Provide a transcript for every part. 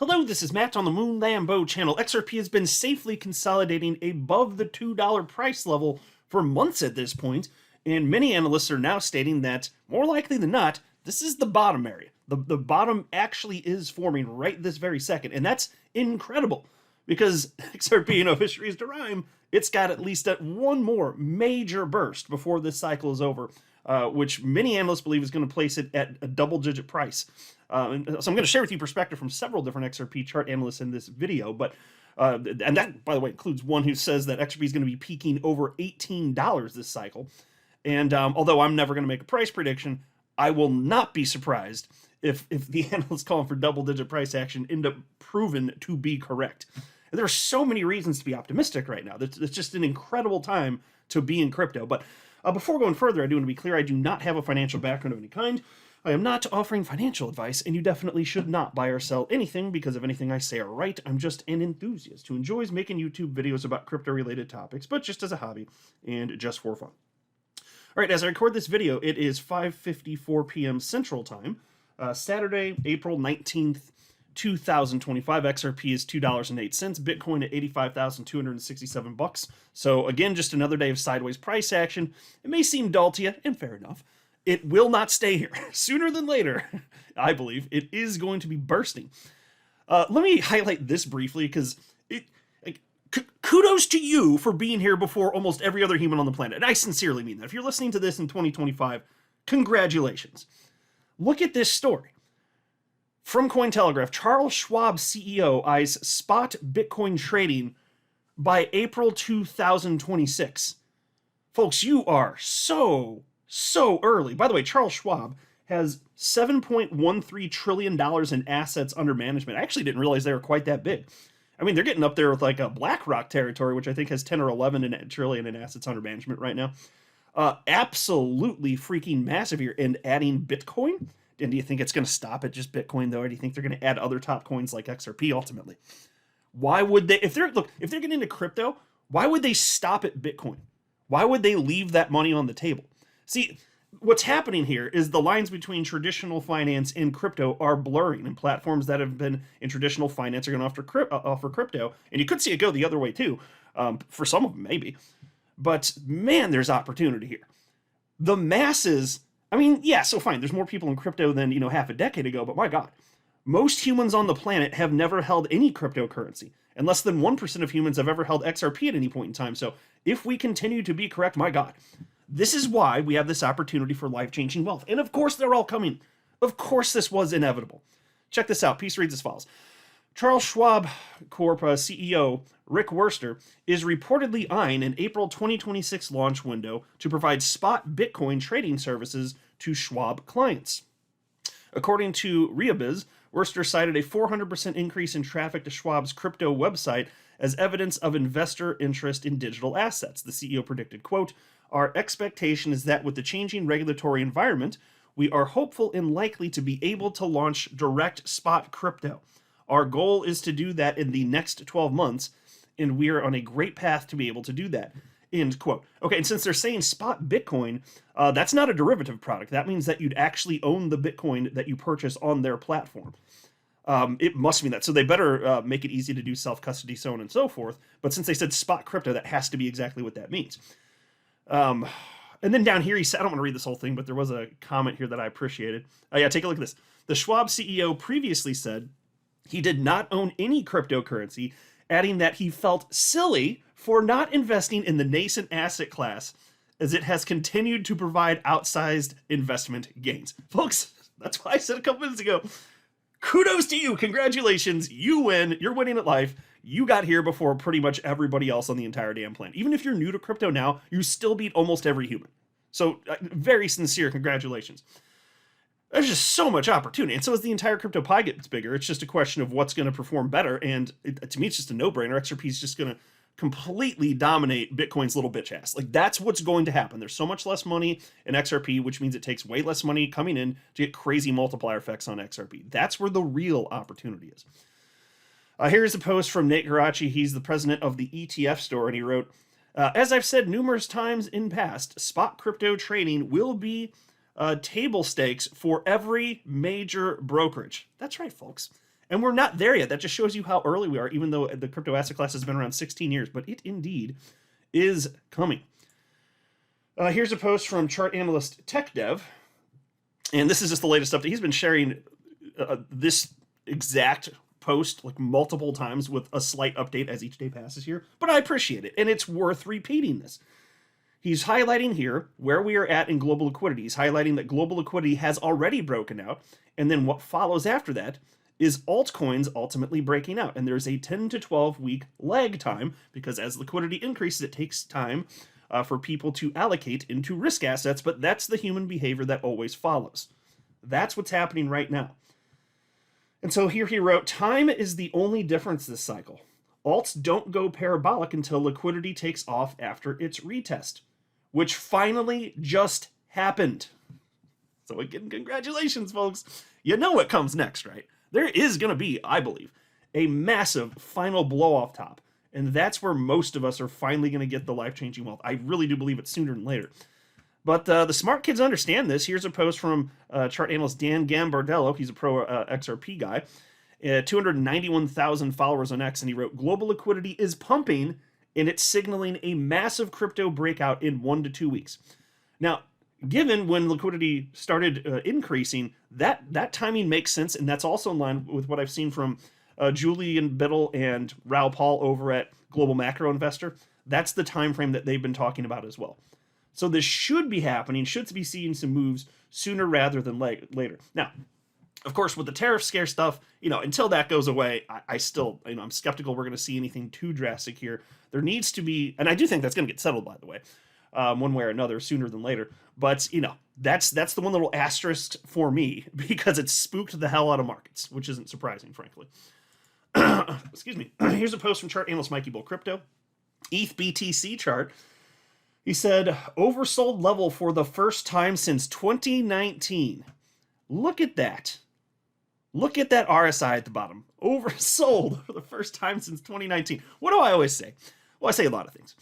Hello, this is Matt on the Moon Lambo channel. XRP has been safely consolidating above the $2 price level for months at this point, and many analysts are now stating that, more likely than not, this is the bottom area. The bottom actually is forming right this very second, and that's incredible, because XRP, if history is to rhyme, it's got at least one more major burst before this cycle is over, which many analysts believe is going to place it at a double-digit price. So I'm going to share with you perspective from several different XRP chart analysts in this video, but and that, by the way, includes one who says that XRP is going to be peaking over $18 this cycle. And although I'm never going to make a price prediction, I will not be surprised if the analysts calling for double-digit price action end up proven to be correct. And there are so many reasons to be optimistic right now. It's just an incredible time to be in crypto. But before going further, I do want to be clear, I do not have a financial background of any kind. I am not offering financial advice, and you definitely should not buy or sell anything because of anything I say or write. I'm just an enthusiast who enjoys making YouTube videos about crypto-related topics, but just as a hobby and just for fun. All right, as I record this video, it is 5:54 p.m. Central Time, Saturday, April 19th, 2025. XRP is $2.08. Bitcoin at $85,267. So again, just another day of sideways price action. It may seem dull to you, and fair enough. It will not stay here. Sooner than later, I believe, it is going to be bursting. Let me highlight this briefly, because kudos to you for being here before almost every other human on the planet. And I sincerely mean that. If you're listening to this in 2025, congratulations. Look at this story. From Cointelegraph, Charles Schwab CEO eyes spot Bitcoin trading by April 2026. Folks, you are so early. By the way, Charles Schwab has $7.13 trillion in assets under management. I actually didn't realize they were quite that big. I mean, they're getting up there with like a BlackRock territory, which I think has 10 or 11 trillion in assets under management right now. Absolutely freaking massive here. And adding Bitcoin? And do you think it's going to stop at just Bitcoin, though? Or do you think they're going to add other top coins like XRP ultimately? Why would they, if they're getting into crypto, why would they stop at Bitcoin? Why would they leave that money on the table? See, what's happening here is the lines between traditional finance and crypto are blurring, and platforms that have been in traditional finance are going to offer crypto, and you could see it go the other way too, for some of them maybe. But man, there's opportunity here. The masses, I mean, yeah, so fine, there's more people in crypto than, half a decade ago, but my God, most humans on the planet have never held any cryptocurrency, and less than 1% of humans have ever held XRP at any point in time. So if we continue to be correct, my God, this is why we have this opportunity for life-changing wealth. And of course, they're all coming. Of course, this was inevitable. Check this out. Piece reads as follows. Charles Schwab Corp. CEO Rick Wurster is reportedly eyeing an April 2026 launch window to provide spot Bitcoin trading services to Schwab clients. According to Reabiz, Wurster cited a 400% increase in traffic to Schwab's crypto website as evidence of investor interest in digital assets. The CEO predicted, quote, "Our expectation is that with the changing regulatory environment, we are hopeful and likely to be able to launch direct spot crypto. Our goal is to do that in the next 12 months, and we are on a great path to be able to do that." End quote. Okay, and since they're saying spot Bitcoin, that's not a derivative product. That means that you'd actually own the Bitcoin that you purchase on their platform. It must mean that. So they better make it easy to do self-custody, so on and so forth. But since they said spot crypto, that has to be exactly what that means. And then down here, he said, I don't want to read this whole thing, but there was a comment here that I appreciated. Yeah, take a look at this. The Schwab CEO previously said he did not own any cryptocurrency, adding that he felt silly for not investing in the nascent asset class as it has continued to provide outsized investment gains. Folks, that's why I said a couple minutes ago, kudos to you. Congratulations. You win. You're winning at life. You got here before pretty much everybody else on the entire damn planet. Even if you're new to crypto now, you still beat almost every human. So very sincere congratulations. There's just so much opportunity. And so as the entire crypto pie gets bigger, it's just a question of what's going to perform better. And to me, it's just a no-brainer. XRP is just going to completely dominate Bitcoin's little bitch ass. Like, that's what's going to happen. There's so much less money in XRP, which means it takes way less money coming in to get crazy multiplier effects on XRP. That's where the real opportunity is. Here's a post from Nate Garachi. He's the president of the ETF store, and he wrote, as I've said numerous times in past, spot crypto trading will be table stakes for every major brokerage. That's right, folks. And we're not there yet. That just shows you how early we are, even though the crypto asset class has been around 16 years, but it indeed is coming. Here's a post from chart analyst Tech Dev, and this is just the latest update. He's been sharing this exact post like multiple times with a slight update as each day passes here, but I appreciate it, and it's worth repeating this. He's highlighting here where we are at in global liquidity. He's highlighting that global liquidity has already broken out, and then what follows after that is altcoins ultimately breaking out. And there's a 10 to 12 week lag time, because as liquidity increases, it takes time for people to allocate into risk assets, but that's the human behavior that always follows. That's what's happening right now. And so here he wrote, time is the only difference this cycle. Alts don't go parabolic until liquidity takes off after its retest, which finally just happened. So again, congratulations, folks. You know what comes next, right? There is going to be, I believe, a massive final blow off top. And that's where most of us are finally going to get the life-changing wealth. I really do believe it's sooner than later. But the smart kids understand this. Here's a post from chart analyst Dan Gambardello. He's a pro XRP guy. 291,000 followers on X. And he wrote, global liquidity is pumping, and it's signaling a massive crypto breakout in 1 to 2 weeks. Now, given when liquidity started increasing, that timing makes sense, and that's also in line with what I've seen from Julian Biddle and Raoul Paul over at Global Macro Investor. That's the time frame that they've been talking about as well. So this should be happening, should be seeing some moves sooner rather than later. Now, of course, with the tariff scare stuff, until that goes away, I still, I'm skeptical we're going to see anything too drastic here. There needs to be, and I do think that's going to get settled, by the way, one way or another, sooner than later. But, that's the one little asterisk for me, because it spooked the hell out of markets, which isn't surprising, frankly. Excuse me. Here's a post from chart analyst Mikey Bull Crypto. ETH BTC chart. He said, oversold level for the first time since 2019. Look at that. Look at that RSI at the bottom. Oversold for the first time since 2019. What do I always say? Well, I say a lot of things.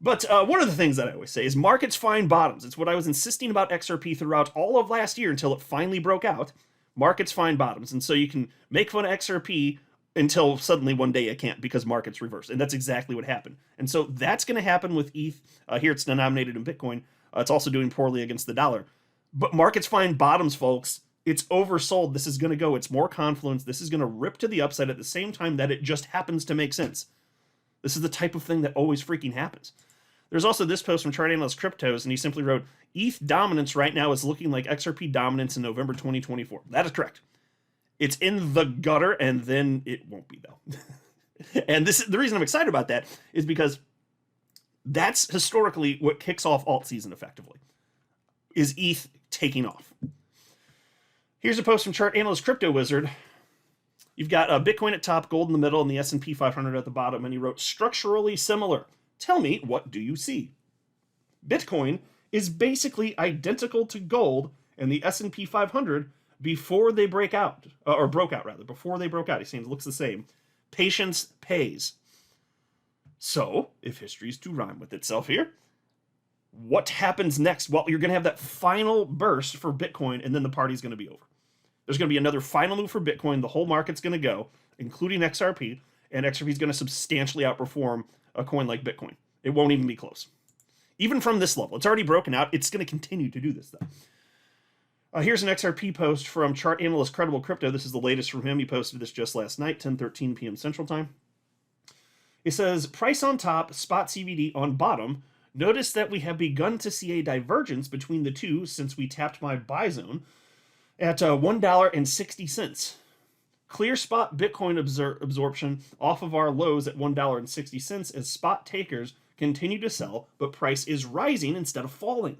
But one of the things that I always say is markets find bottoms. It's what I was insisting about XRP throughout all of last year until it finally broke out. Markets find bottoms. And so you can make fun of XRP until suddenly one day it can't, because markets reverse. And that's exactly what happened. And so that's going to happen with ETH. Here it's denominated in Bitcoin. It's also doing poorly against the dollar. But markets find bottoms, folks. It's oversold. This is going to go. It's more confluence. This is going to rip to the upside at the same time that it just happens to make sense. This is the type of thing that always freaking happens. There's also this post from chart analyst Cryptos, and he simply wrote, ETH dominance right now is looking like XRP dominance in November 2024. That is correct. It's in the gutter, and then it won't be, though. And the reason I'm excited about that is because that's historically what kicks off alt season effectively, is ETH taking off. Here's a post from chart analyst Crypto Wizard. You've got Bitcoin at top, gold in the middle, and the S&P 500 at the bottom, and he wrote, structurally similar. Tell me, what do you see? Bitcoin is basically identical to gold and the S&P 500 before they break out, or broke out rather, before they broke out. He seems looks the same. Patience pays. So, if history's to rhyme with itself here, what happens next? Well, you're going to have that final burst for Bitcoin, and then the party's going to be over. There's going to be another final move for Bitcoin. The whole market's going to go, including XRP, and XRP is going to substantially outperform a coin like Bitcoin. It won't even be close. Even from this level. It's already broken out. It's going to continue to do this, though. Here's an XRP post from chart analyst Credible Crypto. This is the latest from him. He posted this just last night, 10:13 p.m. Central Time. It says, price on top, spot CBD on bottom. Notice that we have begun to see a divergence between the two since we tapped my buy zone at $1.60. Clear spot Bitcoin absorption off of our lows at $1.60 as spot takers continue to sell, but price is rising instead of falling.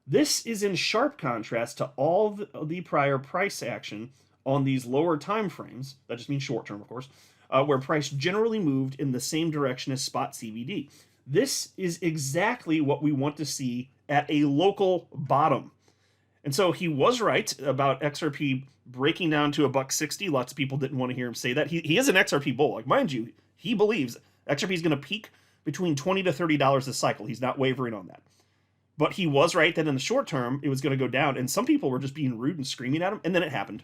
This is in sharp contrast to all the prior price action on these lower time frames, that just means short term, of course, where price generally moved in the same direction as spot CBD. This is exactly what we want to see at a local bottom. And so he was right about XRP breaking down to $1.60. Lots of people didn't want to hear him say that. He is an XRP bull. Like, mind you, he believes XRP is going to peak between $20 to $30 this cycle. He's not wavering on that. But he was right that in the short term, it was going to go down. And some people were just being rude and screaming at him. And then it happened.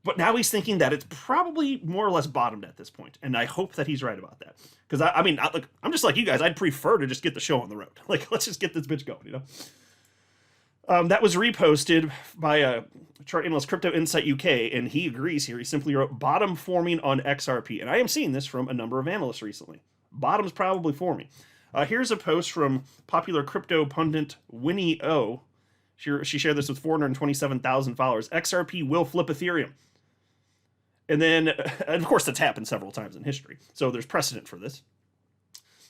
But now he's thinking that it's probably more or less bottomed at this point, and I hope that he's right about that. Because I mean, look, I'm just like you guys. I'd prefer to just get the show on the road. Like, let's just get this bitch going, you know. That was reposted by a chart analyst, Crypto Insight UK, and he agrees here. He simply wrote, bottom forming on XRP. And I am seeing this from a number of analysts recently. Bottom's probably forming. Here's a post from popular crypto pundit Winnie O. She shared this with 427,000 followers. XRP will flip Ethereum. And then, and of course, that's happened several times in history. So there's precedent for this.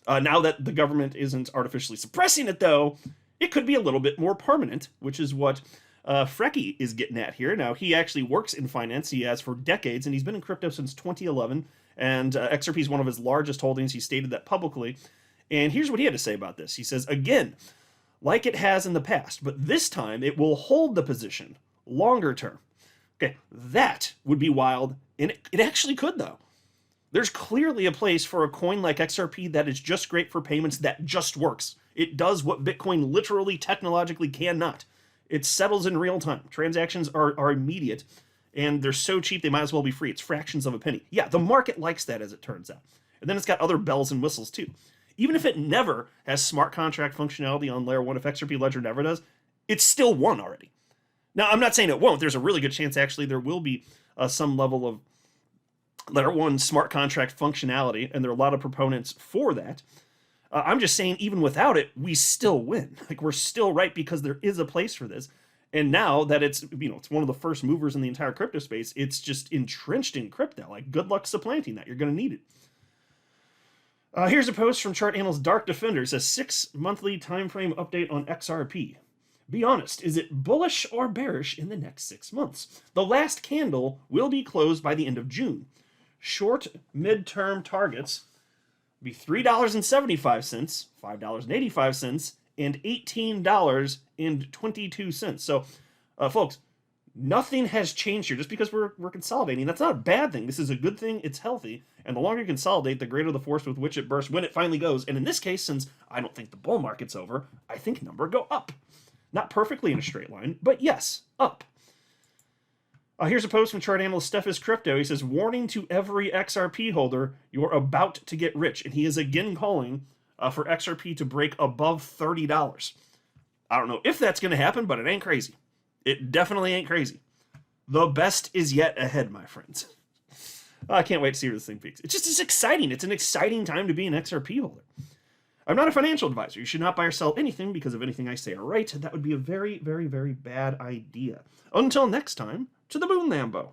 Now that the government isn't artificially suppressing it, though, it could be a little bit more permanent, which is what Frecky is getting at here. Now, he actually works in finance. He has for decades, and he's been in crypto since 2011. And XRP is one of his largest holdings. He stated that publicly. And here's what he had to say about this. He says, again, like it has in the past, but this time it will hold the position longer term. Okay, that would be wild, and it actually could, though. There's clearly a place for a coin like XRP that is just great for payments, that just works. It does what Bitcoin literally, technologically cannot. It settles in real time. Transactions are immediate, and they're so cheap they might as well be free. It's fractions of a penny. Yeah, the market likes that, as it turns out. And then it's got other bells and whistles, too. Even if it never has smart contract functionality on layer 1, if XRP Ledger never does, it's still won already. Now, I'm not saying it won't. There's a really good chance, actually, there will be some level of layer 1 smart contract functionality, and there are a lot of proponents for that. I'm just saying, even without it, we still win. Like, we're still right because there is a place for this. And now that it's, it's one of the first movers in the entire crypto space, it's just entrenched in crypto. Like, good luck supplanting that. You're going to need it. Here's a post from chart analyst Dark Defender. It says 6 monthly time frame update on XRP. Be honest, is it bullish or bearish in the next 6 months? The last candle will be closed by the end of June. Short midterm targets be $3.75, $5.85, and $18.22. So, folks, nothing has changed here just because we're consolidating. That's not a bad thing. This is a good thing. It's healthy. And the longer you consolidate, the greater the force with which it bursts when it finally goes. And in this case, since I don't think the bull market's over, I think number go up. Not perfectly in a straight line, but yes, up. Here's a post from chart analyst Steph is Crypto. He says, warning to every XRP holder, you're about to get rich. And he is again calling for XRP to break above $30. I don't know if that's going to happen, but it ain't crazy. It definitely ain't crazy. The best is yet ahead, my friends. I can't wait to see where this thing peaks. It's exciting. It's an exciting time to be an XRP holder. I'm not a financial advisor. You should not buy or sell anything because of anything I say or write. That would be a very, very, very bad idea. Until next time, to the moon, Lambo.